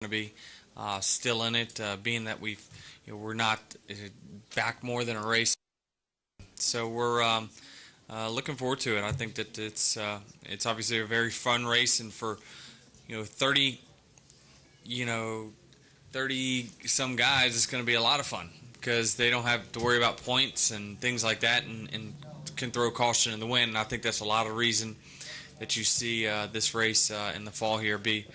to be still in it, being that we're not back more than a race. So we're looking forward to it. I think that it's obviously a very fun race, and for 30 30 some guys, it's going to be a lot of fun because they don't have to worry about points and things like that, and can throw caution in the wind. And I think that's a lot of reason that you see this race in the fall here be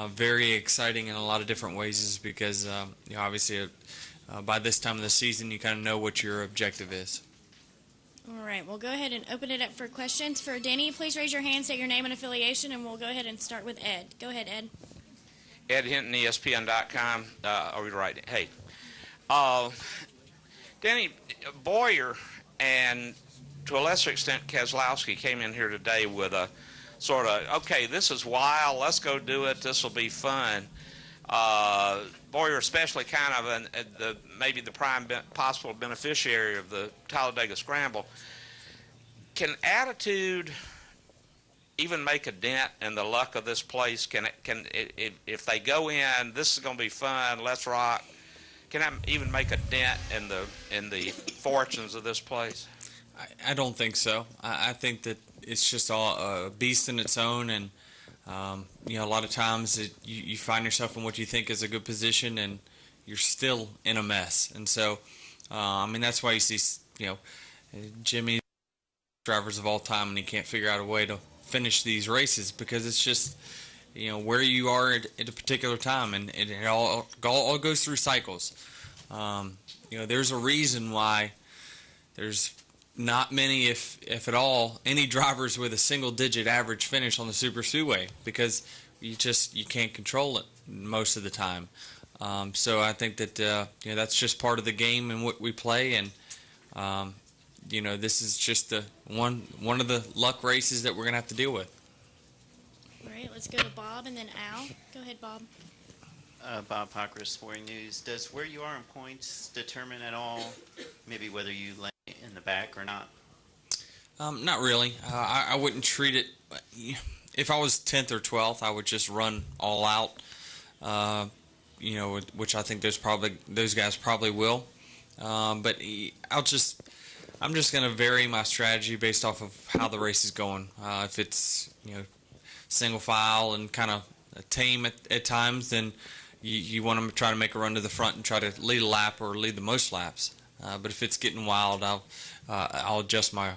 very exciting in a lot of different ways, is because obviously by this time of the season you kind of know what your objective is. All right, we'll go ahead and open it up for questions. For Denny, please raise your hand, state your name and affiliation, and we'll go ahead and start with Ed. Go ahead, Ed. Ed Hinton, ESPN.com. Are we right? Hey. Denny, Boyer and to a lesser extent Keselowski came in here today with a sort of, okay, this is wild, let's go do it, this will be fun. Boyer especially kind of maybe the prime possible beneficiary of the Talladega Scramble. Can attitude even make a dent in the luck of this place? If they go in, this is going to be fun, let's rock, can that even make a dent in the fortunes of this place? I don't think so. I think that it's just all a beast in its own, and a lot of times you find yourself in what you think is a good position, and you're still in a mess. And so, that's why you see, Jimmy, drivers of all time, and he can't figure out a way to finish these races because it's just, where you are at a particular time, and it all goes through cycles. There's a reason why there's not many, if at all, any drivers with a single-digit average finish on the super speedway, because you can't control it most of the time. So I think that that's just part of the game and what we play, and this is just one of the luck races that we're gonna have to deal with. All right, let's go to Bob and then Al. Go ahead, Bob. Bob Pocker, Sporting News. Does where you are in points determine at all maybe whether you land in the back or not? Not really. I wouldn't treat it. If I was 10th or 12th, I would just run all out. Which I think those guys probably will. But I'm just going to vary my strategy based off of how the race is going. If it's single file and kind of tame at times, then you want to try to make a run to the front and try to lead a lap or lead the most laps. But if it's getting wild, I'll adjust my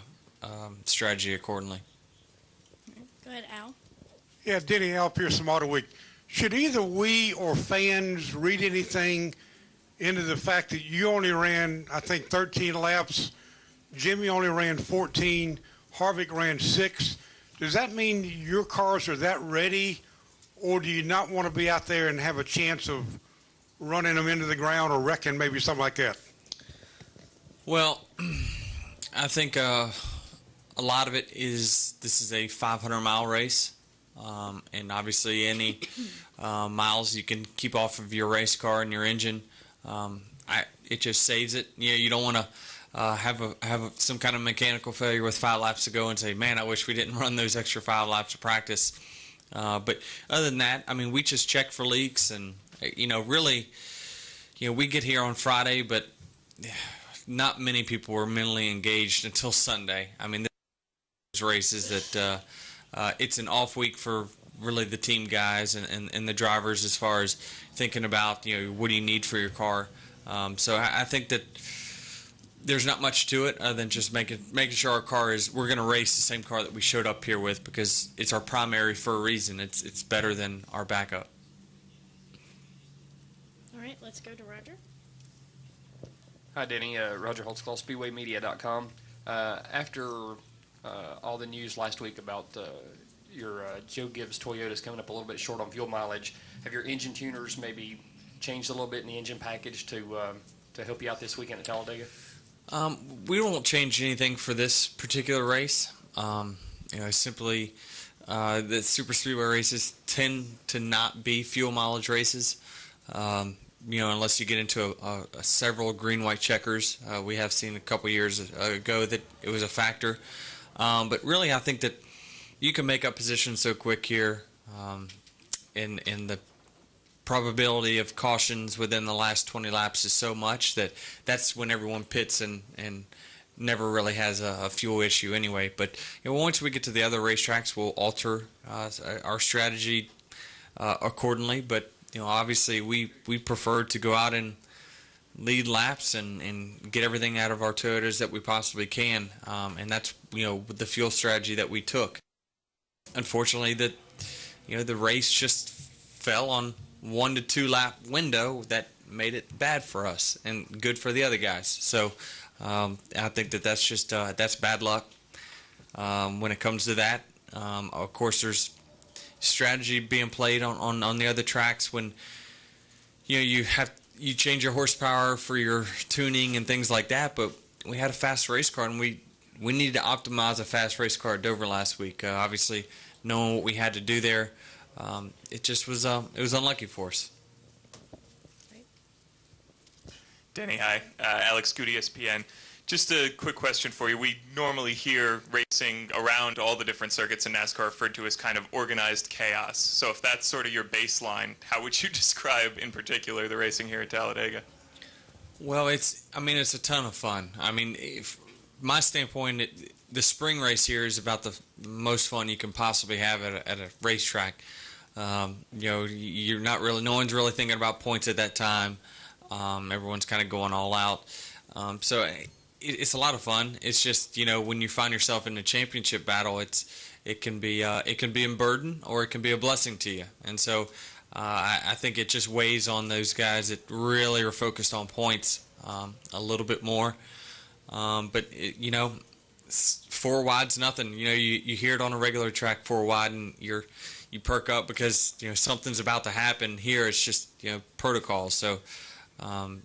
strategy accordingly. Go ahead, Al. Yeah, Denny, Al Pearson, Auto Week. Should either we or fans read anything into the fact that you only ran, I think, 13 laps, Jimmy only ran 14, Harvick ran 6? Does that mean your cars are that ready, or do you not want to be out there and have a chance of running them into the ground or wrecking, maybe something like that? Well, I think a lot of it is this is a 500-mile race, and obviously any miles you can keep off of your race car and your engine, it just saves it. You don't want to have some kind of mechanical failure with 5 laps to go and say, man, I wish we didn't run those extra 5 laps of practice. But other than that, we just check for leaks, and really, we get here on Friday, but not many people were mentally engaged until Sunday. There's races that it's an off week for really the team guys and the drivers as far as thinking about what do you need for your car. So I think that there's not much to it other than just making sure our car we're going to race the same car that we showed up here with, because it's our primary for a reason. It's better than our backup. All right, let's go to Roger. Hi, Denny. Roger Holtzclaw, SpeedwayMedia.com. After all the news last week about your Joe Gibbs Toyotas coming up a little bit short on fuel mileage, have your engine tuners maybe changed a little bit in the engine package to help you out this weekend at Talladega? We won't change anything for this particular race. Simply the super speedway races tend to not be fuel mileage races. Unless you get into several green-white checkers. We have seen a couple years ago that it was a factor. But really, I think that you can make up positions so quick here in the probability of cautions within the last 20 laps is so much that that's when everyone pits and never really has a fuel issue anyway. But once we get to the other racetracks, we'll alter our strategy accordingly. But obviously we prefer to go out and lead laps and get everything out of our Toyotas that we possibly can, and that's the fuel strategy that we took. Unfortunately, the race just fell on 1 to 2 lap window that made it bad for us and good for the other guys. So I think that's just that's bad luck when it comes to that. Of course, there's strategy being played on the other tracks when you change your horsepower for your tuning and things like that. But we had a fast race car, and we needed to optimize a fast race car at Dover last week. Obviously, knowing what we had to do there, it just was it was unlucky for us. Denny, hi. Alex Goody, ESPN. Just a quick question for you. We normally hear racing around all the different circuits in NASCAR referred to as kind of organized chaos. So if that's sort of your baseline, how would you describe in particular the racing here at Talladega? Well, it's a ton of fun. My standpoint, the spring race here is about the most fun you can possibly have at a racetrack. You're not really, no one's really thinking about points at that time. Everyone's kind of going all out. So it's a lot of fun. It's just, when you find yourself in a championship battle, it can be a burden or it can be a blessing to you. And so I think it just weighs on those guys that really are focused on points a little bit more. But 4 wide's nothing. You hear it on a regular track, 4 wide, and you perk up because something's about to happen. Here it's just protocol. So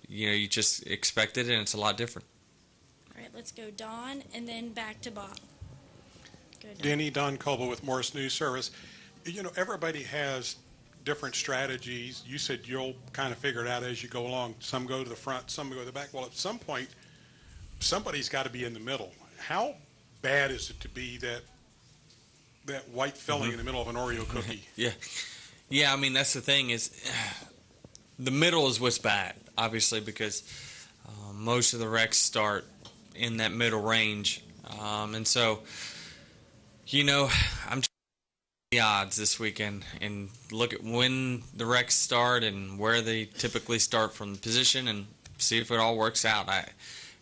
you just expect it, and it's a lot different. All right, let's go Don, and then back to Bob. Go Don. Denny, Don Colba with Morris News Service. Everybody has different strategies. You said you'll kind of figure it out as you go along. Some go to the front, some go to the back. Well, at some point, somebody's got to be in the middle. How bad is it to be that white filling in the middle of an Oreo cookie? Yeah. That's the thing is the middle is what's bad, obviously, because most of the wrecks start in that middle range. And so, I'm trying the odds this weekend and look at when the wrecks start and where they typically start from the position and see if it all works out.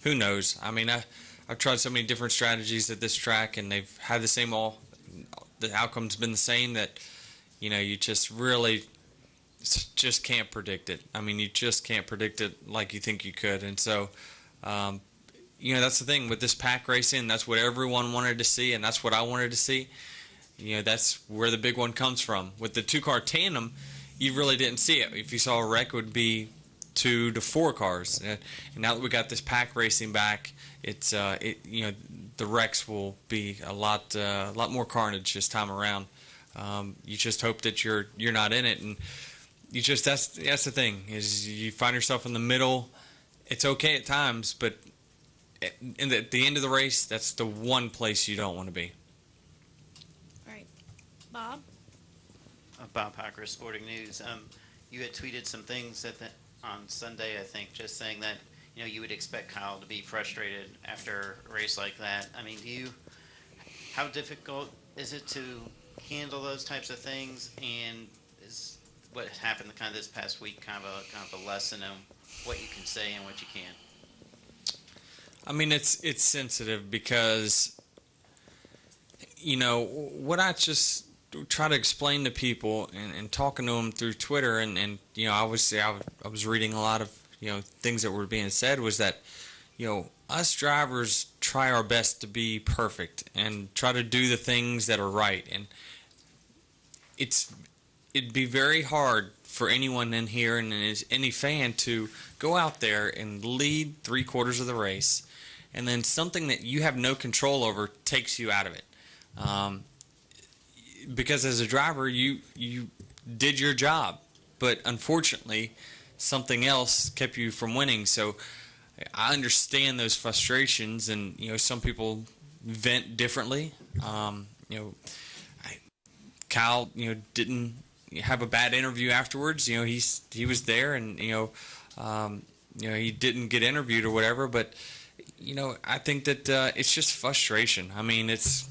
Who knows? I've tried so many different strategies at this track, and they've had the outcome's been the same, that you just really just can't predict it. You just can't predict it like you think you could. And so that's the thing with this pack racing. That's what everyone wanted to see, and that's what I wanted to see. That's where the big one comes from. With the 2-car tandem, you really didn't see it. If you saw a wreck, it would be 2 to 4 cars. And now that we got this pack racing back, it's the wrecks will be a lot more carnage this time around. You just hope that you're not in it, and that's the thing is you find yourself in the middle. It's okay at times, but at the end of the race, that's the one place you don't want to be. All right, Bob. Bob Hocker, Sporting News. You had tweeted some things on Sunday, I think, just saying that you would expect Kyle to be frustrated after a race like that. How difficult is it to handle those types of things? And is what happened kind of this past week kind of a lesson on what you can say and what you can't? It's sensitive because what I just try to explain to people and talking to them through Twitter and obviously I was reading a lot of things that were being said was that us drivers try our best to be perfect and try to do the things that are right, and it'd be very hard for anyone in here and any fan to go out there and lead 3/4 of the race, and then something that you have no control over takes you out of it. Because as a driver, you did your job, but unfortunately, something else kept you from winning. So I understand those frustrations, and some people vent differently. Kyle, didn't have a bad interview afterwards. He was there, and he didn't get interviewed or whatever. But I think that it's just frustration. I mean, it's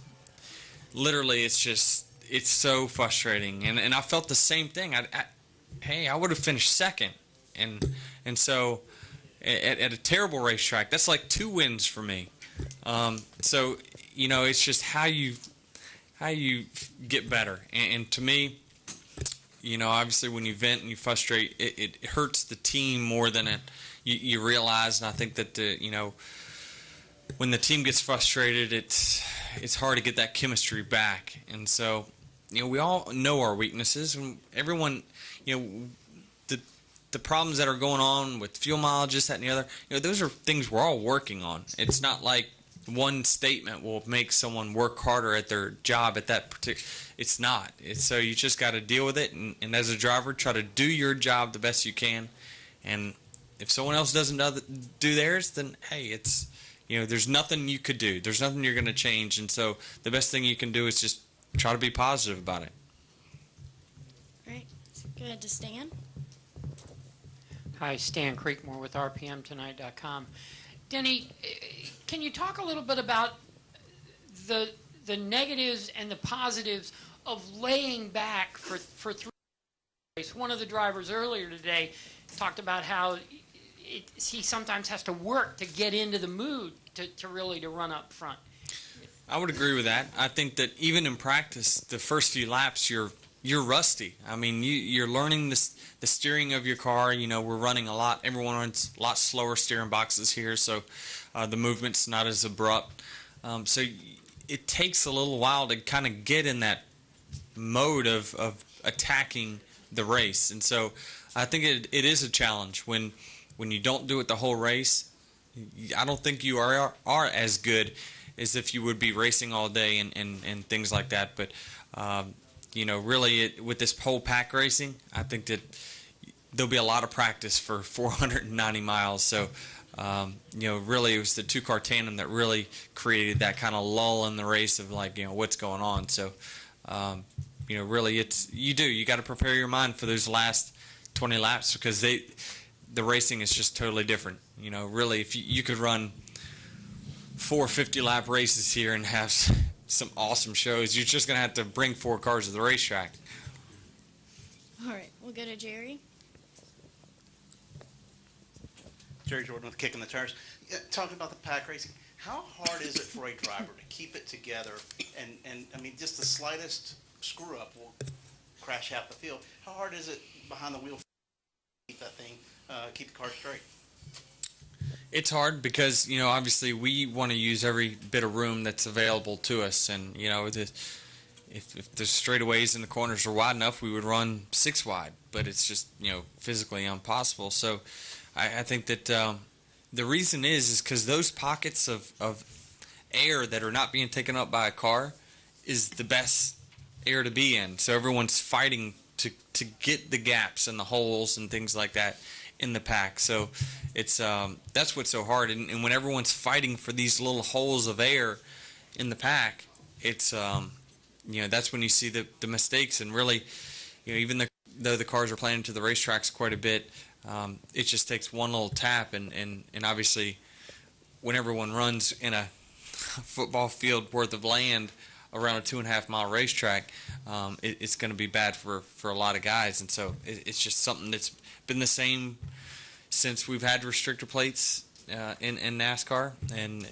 so frustrating, and I felt the same thing. I would have finished second, and so at a terrible racetrack, that's like 2 wins for me. So it's just how you get better, and to me, obviously when you vent and you frustrate, it hurts the team more than you realize. And I think that when the team gets frustrated, it's hard to get that chemistry back. And so we all know our weaknesses, and everyone, the problems that are going on with fuel mileage, this, that, and the other, those are things we're all working on. It's not like one statement will make someone work harder at their job at that particular. It's not. So you just got to deal with it, and as a driver, try to do your job the best you can. And if someone else doesn't do theirs, then hey, it's there's nothing you could do. There's nothing you're going to change, and so the best thing you can do is just try to be positive about it. All right. Go ahead to Stan. Hi, Stan Creekmore with RPMTonight.com. Denny, can you talk a little bit about the negatives and the positives of laying back for 3 races? One of the drivers earlier today talked about how he sometimes has to work to get into the mood to really run up front. I would agree with that. I think that even in practice, the first few laps, you're rusty. I mean, you're learning the steering of your car. We're running a lot. Everyone runs a lot slower steering boxes here, so the movement's not as abrupt. So it takes a little while to kind of get in that mode of attacking the race. And so I think it is a challenge when you don't do it the whole race. I don't think you are as good as if you would be racing all day and things like that. But really, with this whole pack racing, I think that there'll be a lot of practice for 490 miles. So, really, it was the 2-car tandem that really created that kind of lull in the race of what's going on. So, really, you got to prepare your mind for those last 20 laps because the racing is just totally different. Really, if you could run 4 50-lap races here and have some awesome shows, you're just going to have to bring 4 cars to the racetrack. All right. We'll go to Jerry. Jerry Jordan with Kicking the Tires. Yeah, talking about the pack racing, how hard is it for a driver to keep it together? And I mean, just the slightest screw up will crash half the field. How hard is it behind the wheel to keep that thing, keep the car straight? It's hard because, obviously we want to use every bit of room that's available to us. And, if the straightaways and the corners are wide enough, we would run 6 wide. But it's just, physically impossible. So I think that the reason is because those pockets of air that are not being taken up by a car is the best air to be in. So everyone's fighting to get the gaps and the holes and things like that in the pack. So it's that's what's so hard. And when everyone's fighting for these little holes of air in the pack, it's that's when you see the mistakes. And really, even though the cars are playing to the racetracks quite a bit, it just takes one little tap. And obviously, when everyone runs in a football field worth of land around a 2.5-mile racetrack, it's going to be bad for a lot of guys. And so it's just something that's been the same since we've had restrictor plates in NASCAR, and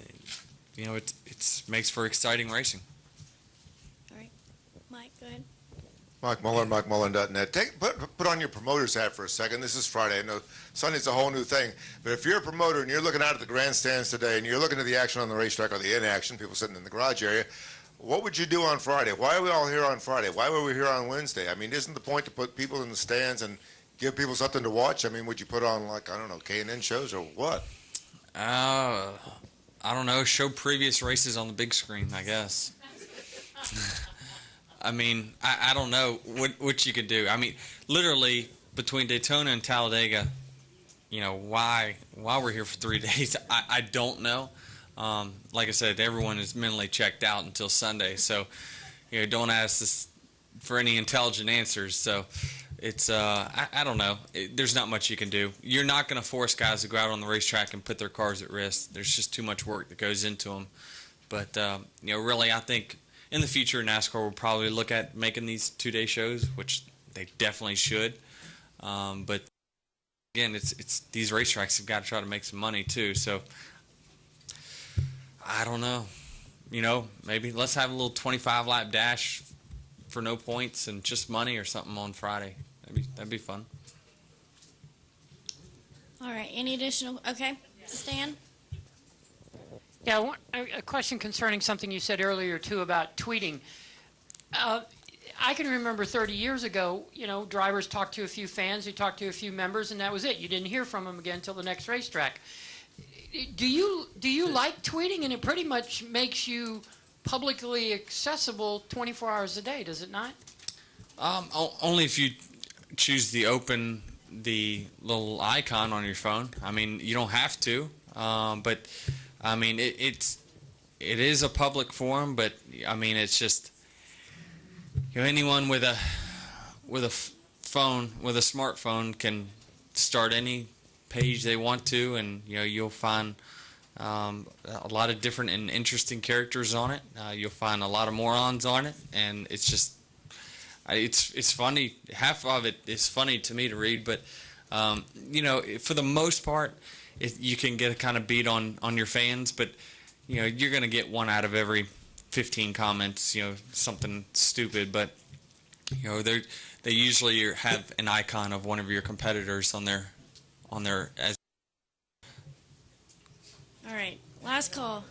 it makes for exciting racing. All right, Mike, go ahead. Mike Mullen, MikeMullen.net. Put on your promoter's hat for a second. This is Friday. I know Sunday's a whole new thing. But if you're a promoter and you're looking out at the grandstands today and you're looking at the action on the racetrack or the inaction, people sitting in the garage area, what would you do on Friday? Why are we all here on Friday? Why were we here on Wednesday? I mean, isn't the point to put people in the stands and give people something to watch? I mean, would you put on, K&N shows or what? I don't know. Show previous races on the big screen, I guess. I mean, I don't know what you could do. I mean, literally, between Daytona and Talladega, why we're here for 3 days, I don't know. Like I said, everyone is mentally checked out until Sunday. So, don't ask for any intelligent answers. So it's I don't know. There's not much you can do. You're not going to force guys to go out on the racetrack and put their cars at risk. There's just too much work that goes into them. But really, I think in the future, NASCAR will probably look at making these 2-day shows, which they definitely should. But again, it's these racetracks have got to try to make some money too. So I don't know. Maybe let's have a little 25-lap dash for no points and just money or something on Friday. That'd be fun. All right. Any additional? Okay, Stan. Yeah, a question concerning something you said earlier, too, about tweeting. I can remember 30 years ago, drivers talked to a few fans, you talked to a few members, and that was it. You didn't hear from them again until the next racetrack. Do you like tweeting? And it pretty much makes you publicly accessible 24 hours a day, does it not? Only if you choose the little icon on your phone. You don't have to, but it is a public forum. But it's just anyone with a smartphone can start any page they want to, and you'll find a lot of different and interesting characters on it. You'll find a lot of morons on it, and it's just it's funny. Half of it is funny to me to read, but for the most part, you can get a kind of beat on your fans, but you're going to get one out of every 15 comments, something stupid, but they usually have an icon of one of your competitors on their as. All right, last call.